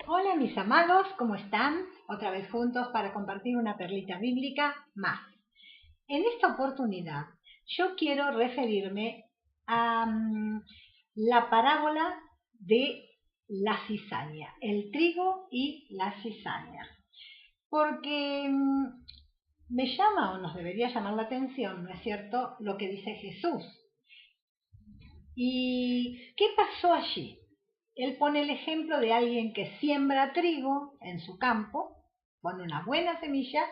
Hola mis amados, ¿cómo están? Otra vez juntos para compartir una perlita bíblica más. En esta oportunidad yo quiero referirme a la parábola de la cizaña, el trigo y la cizaña, porque me llama o nos debería llamar la atención, ¿no es cierto?, lo que dice Jesús. ¿Y qué pasó allí? Él pone el ejemplo de alguien que siembra trigo en su campo, pone una buena semilla,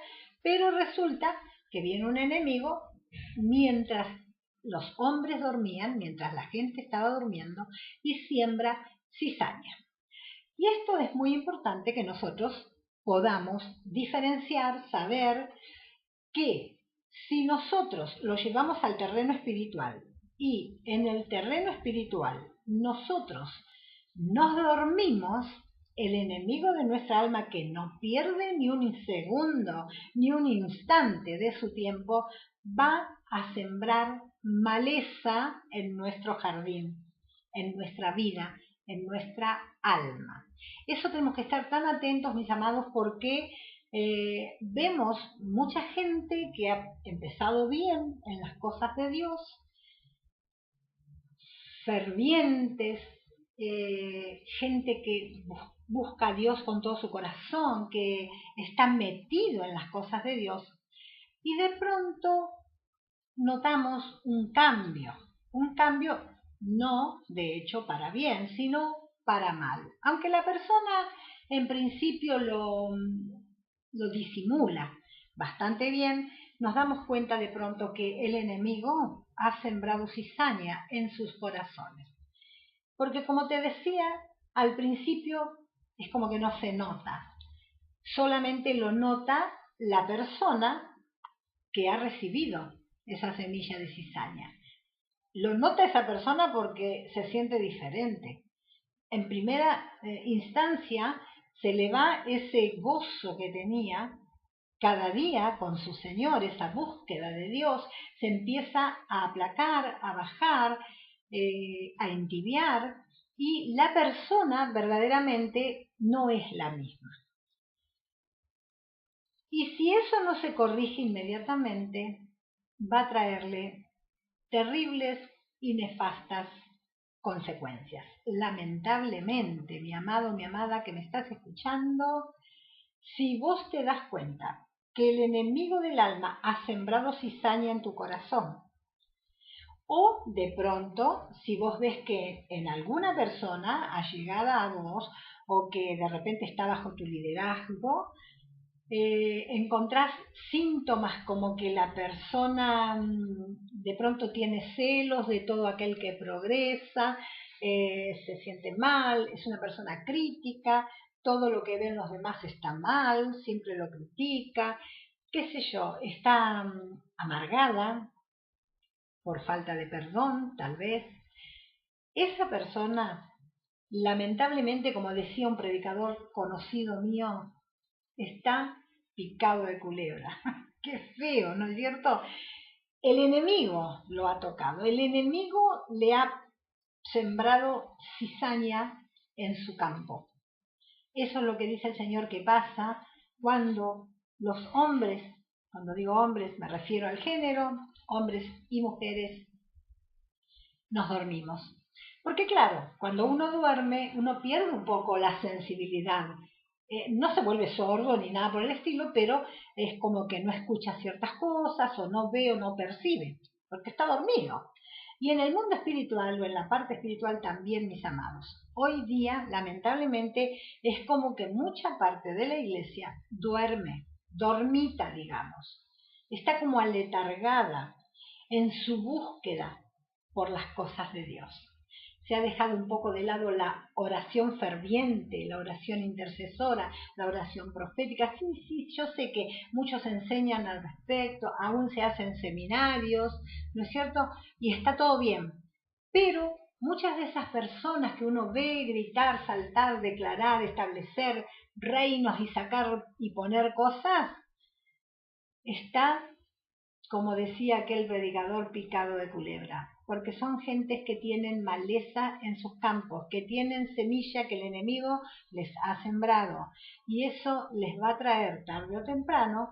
pero resulta que viene un enemigo mientras los hombres dormían, mientras la gente estaba durmiendo, y siembra cizaña. Y esto es muy importante que nosotros podamos diferenciar, saber que si nosotros lo llevamos al terreno espiritual y en el terreno espiritual nosotros nos dormimos, el enemigo de nuestra alma, que no pierde ni un segundo, ni un instante de su tiempo, va a sembrar maleza en nuestro jardín, en nuestra vida, en nuestra alma. Eso tenemos que estar tan atentos, mis amados, porque vemos mucha gente que ha empezado bien en las cosas de Dios, fervientes, gente que busca a Dios con todo su corazón, que está metido en las cosas de Dios, y de pronto notamos un cambio no de hecho para bien, sino para mal. Aunque la persona en principio lo disimula bastante bien, nos damos cuenta de pronto que el enemigo ha sembrado cizaña en sus corazones. Porque como te decía, al principio es como que no se nota, solamente lo nota la persona que ha recibido esa semilla de cizaña. Lo nota esa persona porque se siente diferente. En primera instancia se le va ese gozo que tenía cada día con su Señor, esa búsqueda de Dios se empieza a aplacar, a bajar, a entibiar, y la persona verdaderamente no es la misma. Y si eso no se corrige inmediatamente, va a traerle terribles y nefastas consecuencias. Lamentablemente, mi amado, mi amada que me estás escuchando, si vos te das cuenta que el enemigo del alma ha sembrado cizaña en tu corazón, o de pronto, si vos ves que en alguna persona allegada a vos o que de repente está bajo tu liderazgo, encontrás síntomas como que la persona de pronto tiene celos de todo aquel que progresa, se siente mal, es una persona crítica, todo lo que ven los demás está mal, siempre lo critica, qué sé yo, está amargada por falta de perdón, tal vez. Esa persona, lamentablemente, como decía un predicador conocido mío, está picado de culebra. Qué feo, ¿no es cierto? El enemigo lo ha tocado, el enemigo le ha sembrado cizaña en su campo. Eso es lo que dice el Señor que pasa cuando los hombres, cuando digo hombres me refiero al género, hombres y mujeres, nos dormimos. Porque claro, cuando uno duerme, uno pierde un poco la sensibilidad. No se vuelve sordo ni nada por el estilo, pero es como que no escucha ciertas cosas o no ve o no percibe, porque está dormido. Y en el mundo espiritual o en la parte espiritual también, mis amados, hoy día, lamentablemente, es como que mucha parte de la iglesia duerme, dormita, digamos. Está como aletargada en su búsqueda por las cosas de Dios. Se ha dejado un poco de lado la oración ferviente, la oración intercesora, la oración profética. Sí, yo sé que muchos enseñan al respecto, aún se hacen seminarios, ¿no es cierto? Y está todo bien. Pero muchas de esas personas que uno ve gritar, saltar, declarar, establecer reinos y sacar y poner cosas, está, como decía aquel predicador, picado de culebra. porque son gentes que tienen maleza en sus campos, que tienen semilla que el enemigo les ha sembrado, y eso les va a traer tarde o temprano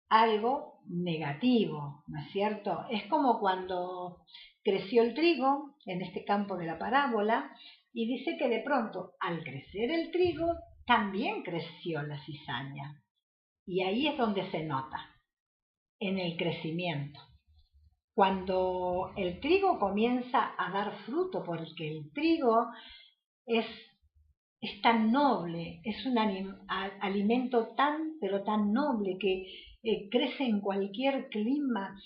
algo negativo, ¿no es cierto? Es como cuando creció el trigo en este campo de la parábola, y dice que de pronto al crecer el trigo también creció la cizaña, y ahí es donde se nota, en el crecimiento. Cuando el trigo comienza a dar fruto, porque el trigo es tan noble, es un alimento pero tan noble que crece en cualquier clima,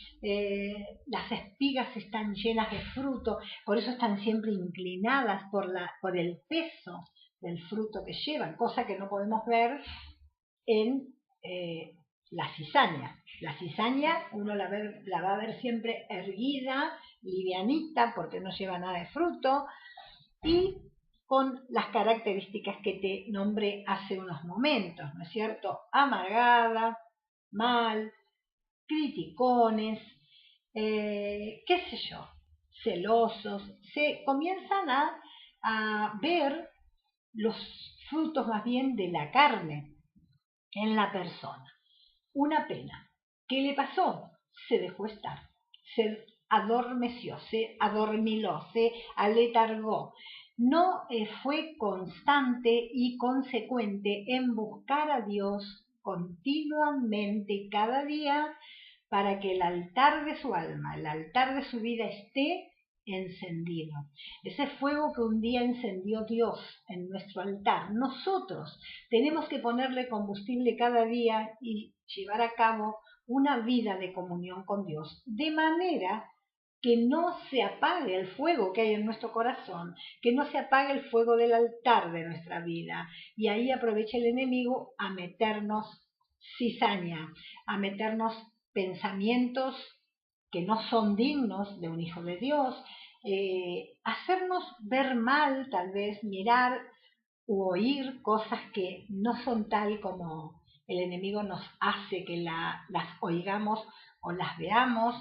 las espigas están llenas de fruto, por eso están siempre inclinadas por el peso del fruto que llevan, cosa que no podemos ver en la cizaña. La cizaña uno la va a ver siempre erguida, livianita, porque no lleva nada de fruto, y con las características que te nombré hace unos momentos, ¿no es cierto? Amargada, mal, criticones, qué sé yo, celosos, se comienzan a ver los frutos más bien de la carne en la persona. Una pena. ¿Qué le pasó? Se dejó estar, se adormeció, se adormiló, se aletargó. No fue constante y consecuente en buscar a Dios continuamente cada día para que el altar de su alma, el altar de su vida esté encendido. Ese fuego que un día encendió Dios en nuestro altar, nosotros tenemos que ponerle combustible cada día y llevar a cabo una vida de comunión con Dios, de manera que no se apague el fuego que hay en nuestro corazón, que no se apague el fuego del altar de nuestra vida, y ahí aprovecha el enemigo a meternos cizaña, a meternos pensamientos que no son dignos de un hijo de Dios, hacernos ver mal, tal vez mirar u oír cosas que no son tal como el enemigo nos hace que las oigamos o las veamos.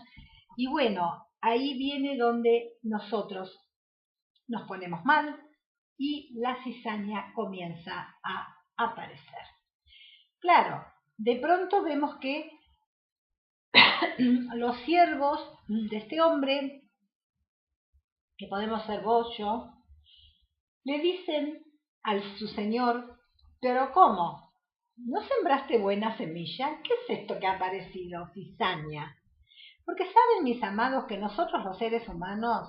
Y bueno, ahí viene donde nosotros nos ponemos mal y la cizaña comienza a aparecer. Claro, de pronto vemos que los siervos de este hombre, que podemos ser vos, yo, le dicen a su señor: ¿pero cómo? ¿No sembraste buena semilla? ¿Qué es esto que ha aparecido, cizaña? Porque saben, mis amados, que nosotros los seres humanos,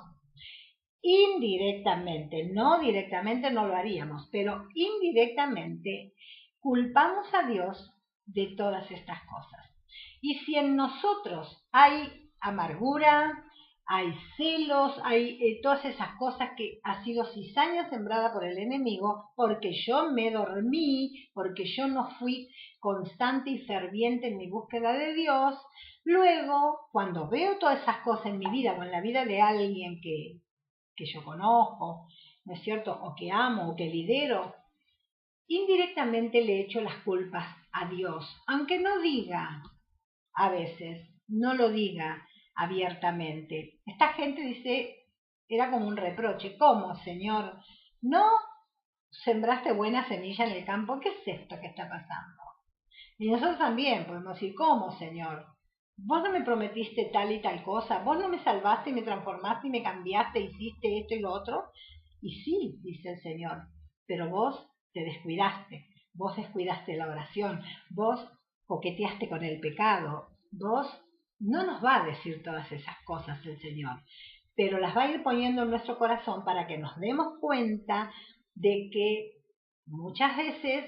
indirectamente, no directamente no lo haríamos, pero indirectamente culpamos a Dios de todas estas cosas. Y si en nosotros hay amargura, hay celos, hay todas esas cosas que ha sido cizaña sembrada por el enemigo, porque yo me dormí, porque yo no fui constante y ferviente en mi búsqueda de Dios, luego, cuando veo todas esas cosas en mi vida o en la vida de alguien que yo conozco, ¿no es cierto?, o que amo, o que lidero, indirectamente le echo las culpas a Dios, aunque no diga, a veces, no lo diga abiertamente. Esta gente dice, era como un reproche: ¿cómo, Señor? ¿No sembraste buena semilla en el campo? ¿Qué es esto que está pasando? Y nosotros también podemos decir: ¿cómo, Señor? Vos no me prometiste tal y tal cosa, vos no me salvaste y me transformaste y me cambiaste, hiciste esto y lo otro. Y sí, dice el Señor, pero vos te descuidaste, vos descuidaste la oración, vos coqueteaste con el pecado, vos no nos va a decir todas esas cosas el Señor, pero las va a ir poniendo en nuestro corazón para que nos demos cuenta de que muchas veces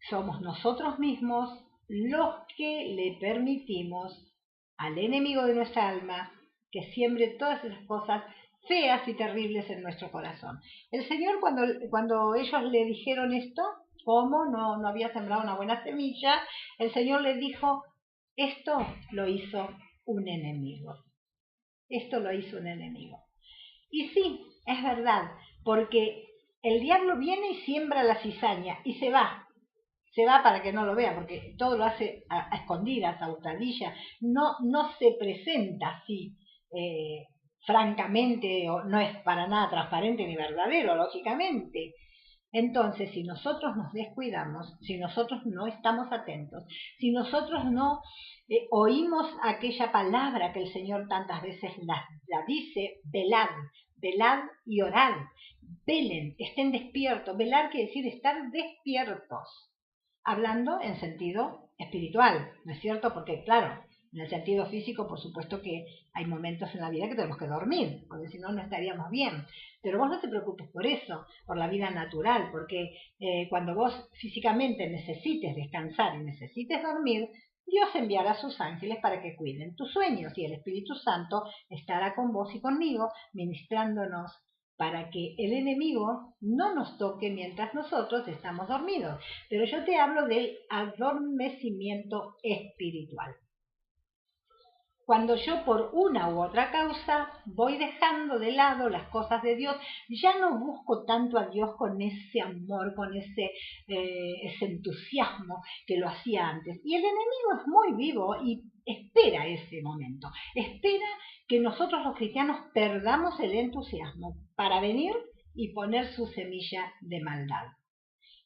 somos nosotros mismos los que le permitimos al enemigo de nuestra alma que siembre todas esas cosas feas y terribles en nuestro corazón. El Señor, cuando ellos le dijeron esto, ¿cómo no había sembrado una buena semilla?, el Señor les dijo: esto lo hizo un enemigo. Esto lo hizo un enemigo. Y sí, es verdad, porque el diablo viene y siembra la cizaña y se va para que no lo vea, porque todo lo hace a escondidas, a hurtadillas, no se presenta así francamente, o no es para nada transparente ni verdadero, lógicamente. Entonces, si nosotros nos descuidamos, si nosotros no estamos atentos, si nosotros no oímos aquella palabra que el Señor tantas veces la dice, velad, velad y orad, velen, estén despiertos. Velar quiere decir estar despiertos, hablando en sentido espiritual, ¿no es cierto? Porque claro, en el sentido físico, por supuesto que hay momentos en la vida que tenemos que dormir, porque si no, no estaríamos bien. Pero vos no te preocupes por eso, por la vida natural, porque cuando vos físicamente necesites descansar y necesites dormir, Dios enviará a sus ángeles para que cuiden tus sueños y el Espíritu Santo estará con vos y conmigo ministrándonos para que el enemigo no nos toque mientras nosotros estamos dormidos. Pero yo te hablo del adormecimiento espiritual. Cuando yo por una u otra causa voy dejando de lado las cosas de Dios, ya no busco tanto a Dios con ese amor, con ese entusiasmo que lo hacía antes. Y el enemigo es muy vivo y espera ese momento, espera que nosotros los cristianos perdamos el entusiasmo para venir y poner su semilla de maldad.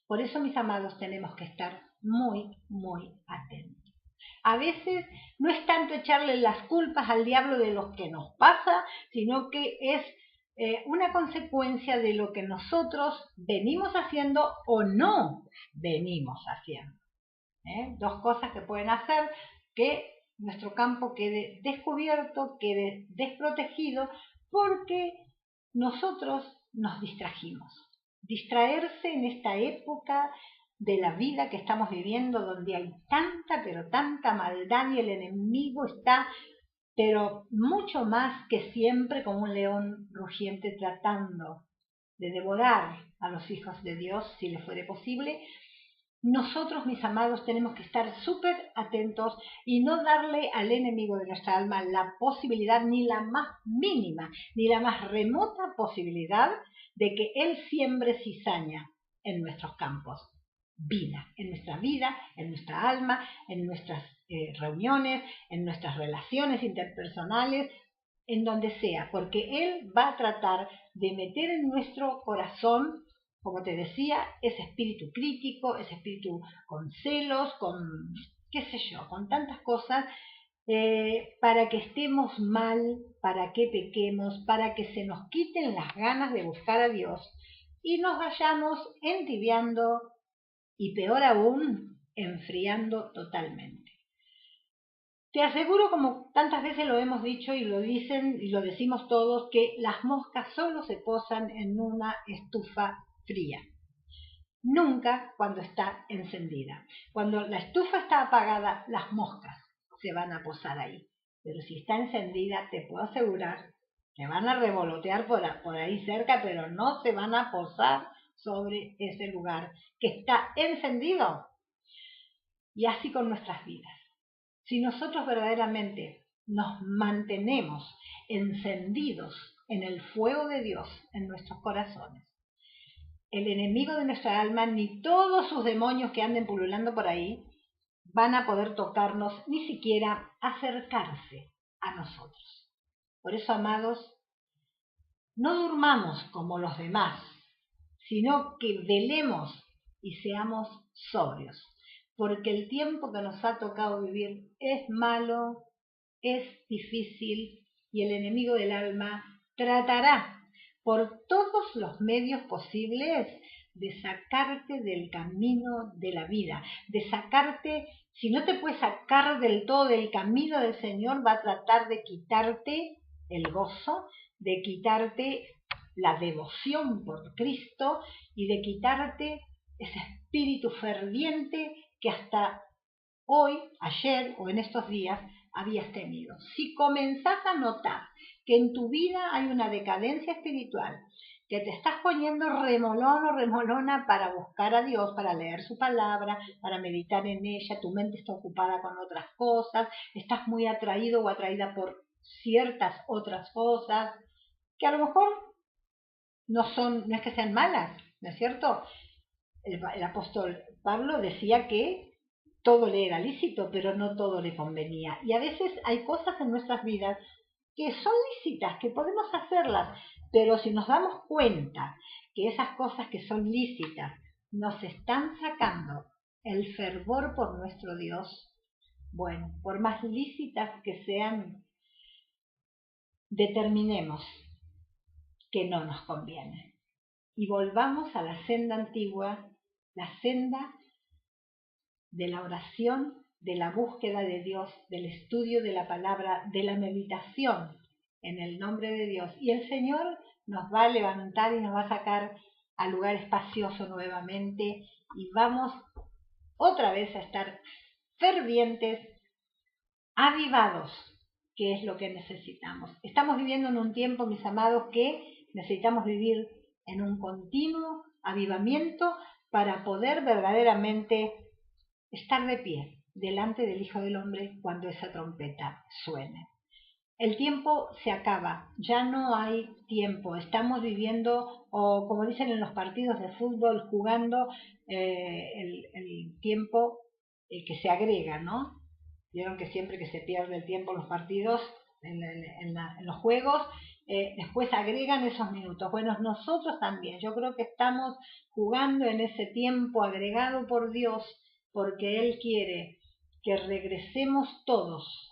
Por eso, mis amados, tenemos que estar muy, muy atentos. A veces no es tanto echarle las culpas al diablo de lo que nos pasa, sino que es una consecuencia de lo que nosotros venimos haciendo o no venimos haciendo. Dos cosas que pueden hacer que nuestro campo quede descubierto, quede desprotegido, porque nosotros nos distrajimos. Distraerse en esta época de la vida que estamos viviendo, donde hay tanta, pero tanta maldad y el enemigo está, pero mucho más que siempre, como un león rugiente tratando de devorar a los hijos de Dios, si le fuere posible. Nosotros, mis amados, tenemos que estar súper atentos y no darle al enemigo de nuestra alma la posibilidad, ni la más mínima, ni la más remota posibilidad de que él siembre cizaña en nuestros campos. Vida, en nuestra alma, en nuestras reuniones, en nuestras relaciones interpersonales, en donde sea, porque él va a tratar de meter en nuestro corazón, como te decía, ese espíritu crítico, ese espíritu con celos, con qué sé yo, con tantas cosas, para que estemos mal, para que pequemos, para que se nos quiten las ganas de buscar a Dios y nos vayamos entibiando y peor aún, enfriando totalmente. Te aseguro, como tantas veces lo hemos dicho y lo dicen y lo decimos todos, que las moscas solo se posan en una estufa fría. Nunca cuando está encendida. Cuando la estufa está apagada, las moscas se van a posar ahí. Pero si está encendida, te puedo asegurar que van a revolotear por ahí cerca, pero no se van a posar sobre ese lugar que está encendido. Y así con nuestras vidas. Si nosotros verdaderamente nos mantenemos encendidos en el fuego de Dios en nuestros corazones, el enemigo de nuestra alma, ni todos sus demonios que anden pululando por ahí, van a poder tocarnos, ni siquiera acercarse a nosotros. Por eso, amados, no durmamos como los demás, sino que velemos y seamos sobrios, porque el tiempo que nos ha tocado vivir es malo, es difícil, y el enemigo del alma tratará por todos los medios posibles de sacarte del camino de la vida, de sacarte, si no te puede sacar del todo del camino del Señor, va a tratar de quitarte el gozo, de quitarte la devoción por Cristo y de quitarte ese espíritu ferviente que hasta hoy, ayer o en estos días habías tenido. Si comenzás a notar que en tu vida hay una decadencia espiritual, que te estás poniendo remolón o remolona para buscar a Dios, para leer su palabra, para meditar en ella, tu mente está ocupada con otras cosas, estás muy atraído o atraída por ciertas otras cosas, que a lo mejor no es que sean malas, ¿no es cierto? El apóstol Pablo decía que todo le era lícito, pero no todo le convenía. Y a veces hay cosas en nuestras vidas que son lícitas, que podemos hacerlas, pero si nos damos cuenta que esas cosas que son lícitas nos están sacando el fervor por nuestro Dios, bueno, por más lícitas que sean, determinemos que no nos conviene y volvamos a la senda antigua, la senda de la oración, de la búsqueda de Dios, del estudio de la palabra, de la meditación en el nombre de Dios. Y el Señor nos va a levantar y nos va a sacar al lugar espacioso nuevamente y vamos otra vez a estar fervientes, avivados, que es lo que necesitamos. Estamos viviendo en un tiempo, mis amados, que necesitamos vivir en un continuo avivamiento para poder verdaderamente estar de pie delante del Hijo del Hombre cuando esa trompeta suene. El tiempo se acaba, ya no hay tiempo, estamos viviendo, o como dicen en los partidos de fútbol, jugando el tiempo que se agrega, ¿no? Vieron que siempre que se pierde el tiempo en los partidos, en los juegos, después agregan esos minutos. Bueno, nosotros también, yo creo que estamos jugando en ese tiempo agregado por Dios, porque Él quiere que regresemos todos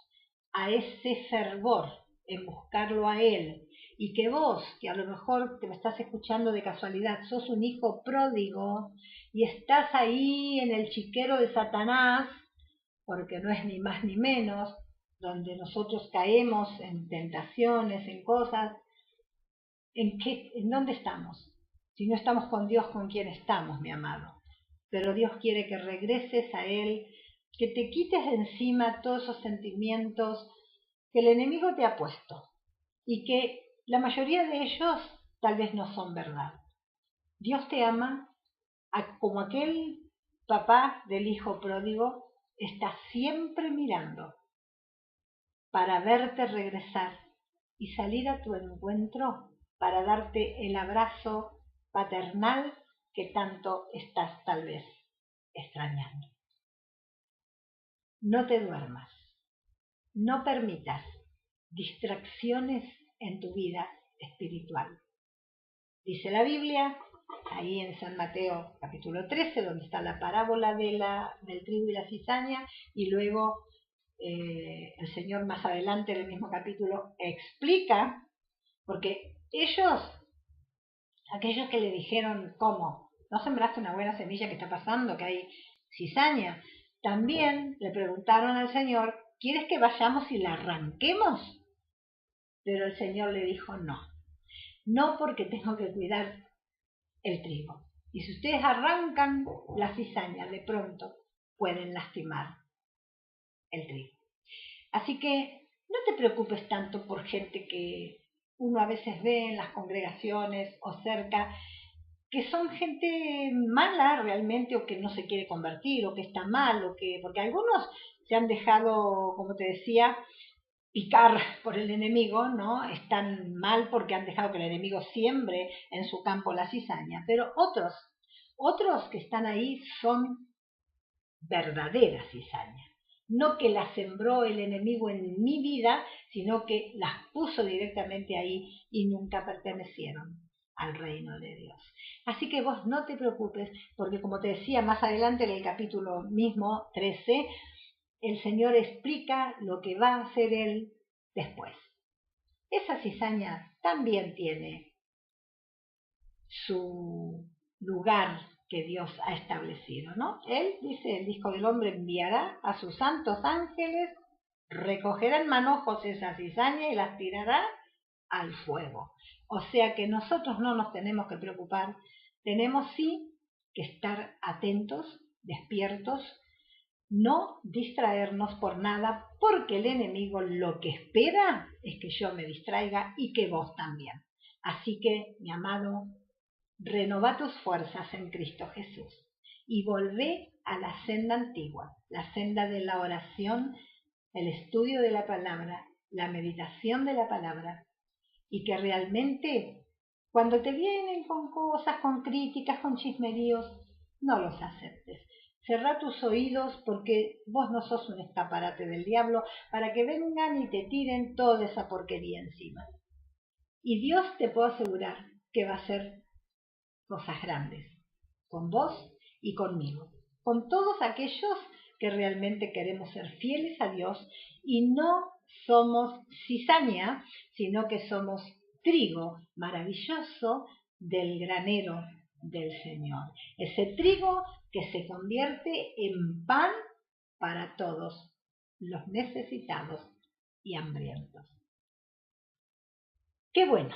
a ese fervor en buscarlo a Él, y que vos, que a lo mejor te me estás escuchando de casualidad, sos un hijo pródigo y estás ahí en el chiquero de Satanás, porque no es ni más ni menos, donde nosotros caemos en tentaciones, en cosas, ¿en dónde estamos? Si no estamos con Dios, ¿con quién estamos, mi amado? Pero Dios quiere que regreses a Él, que te quites de encima todos esos sentimientos que el enemigo te ha puesto y que la mayoría de ellos tal vez no son verdad. Dios te ama como aquel papá del hijo pródigo está siempre mirando para verte regresar y salir a tu encuentro para darte el abrazo paternal que tanto estás tal vez extrañando. No te duermas, no permitas distracciones en tu vida espiritual. Dice la Biblia, ahí en San Mateo capítulo 13, donde está la parábola del trigo y la cizaña, y luego el Señor más adelante en el mismo capítulo explica, porque aquellos que le dijeron, ¿cómo? ¿No sembraste una buena semilla? ¿Qué está pasando? Que hay cizaña. También le preguntaron al Señor, ¿quieres que vayamos y la arranquemos? Pero el Señor le dijo, no porque tengo que cuidar el trigo. Y si ustedes arrancan la cizaña, de pronto pueden lastimar el trigo. Así que no te preocupes tanto por gente que uno a veces ve en las congregaciones o cerca, que son gente mala realmente, o que no se quiere convertir, o que está mal, porque algunos se han dejado, como te decía, picar por el enemigo, ¿no? Están mal porque han dejado que el enemigo siembre en su campo la cizaña, pero otros que están ahí son verdaderas cizañas. No que las sembró el enemigo en mi vida, sino que las puso directamente ahí y nunca pertenecieron al reino de Dios. Así que vos no te preocupes, porque como te decía más adelante en el capítulo mismo 13, el Señor explica lo que va a hacer Él después. Esa cizaña también tiene su lugar que Dios ha establecido, ¿no? Él dice, el Hijo del Hombre enviará a sus santos ángeles, recogerá en manojos esa cizaña y las tirará al fuego. O sea que nosotros no nos tenemos que preocupar, tenemos sí que estar atentos, despiertos, no distraernos por nada, porque el enemigo lo que espera es que yo me distraiga y que vos también. Así que, mi amado, renova tus fuerzas en Cristo Jesús y volvé a la senda antigua, la senda de la oración, el estudio de la palabra, la meditación de la palabra, y que realmente cuando te vienen con cosas, con críticas, con chismeríos, no los aceptes, Cerrá tus oídos porque vos no sos un escaparate del diablo para que vengan y te tiren toda esa porquería encima. Y Dios te puedo asegurar que va a hacer cosas grandes con vos y conmigo, con todos aquellos que realmente queremos ser fieles a Dios y no somos cizaña, sino que somos trigo maravilloso del granero del Señor. Ese trigo que se convierte en pan para todos los necesitados y hambrientos. Qué bueno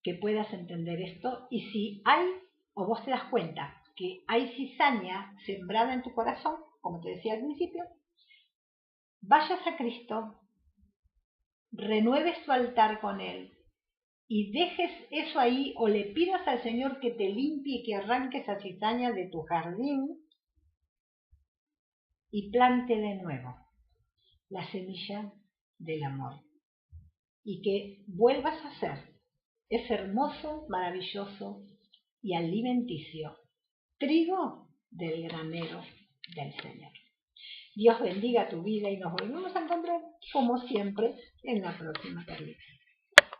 que puedas entender esto, y si hay o vos te das cuenta que hay cizaña sembrada en tu corazón, como te decía al principio, vayas a Cristo, renueves tu altar con Él y dejes eso ahí, o le pidas al Señor que te limpie y que arranque esa cizaña de tu jardín y plante de nuevo la semilla del amor y que vuelvas a ser ese hermoso, maravilloso y alimenticio trigo del granero del Señor. Dios bendiga tu vida y nos volvemos a encontrar como siempre en la próxima perlita.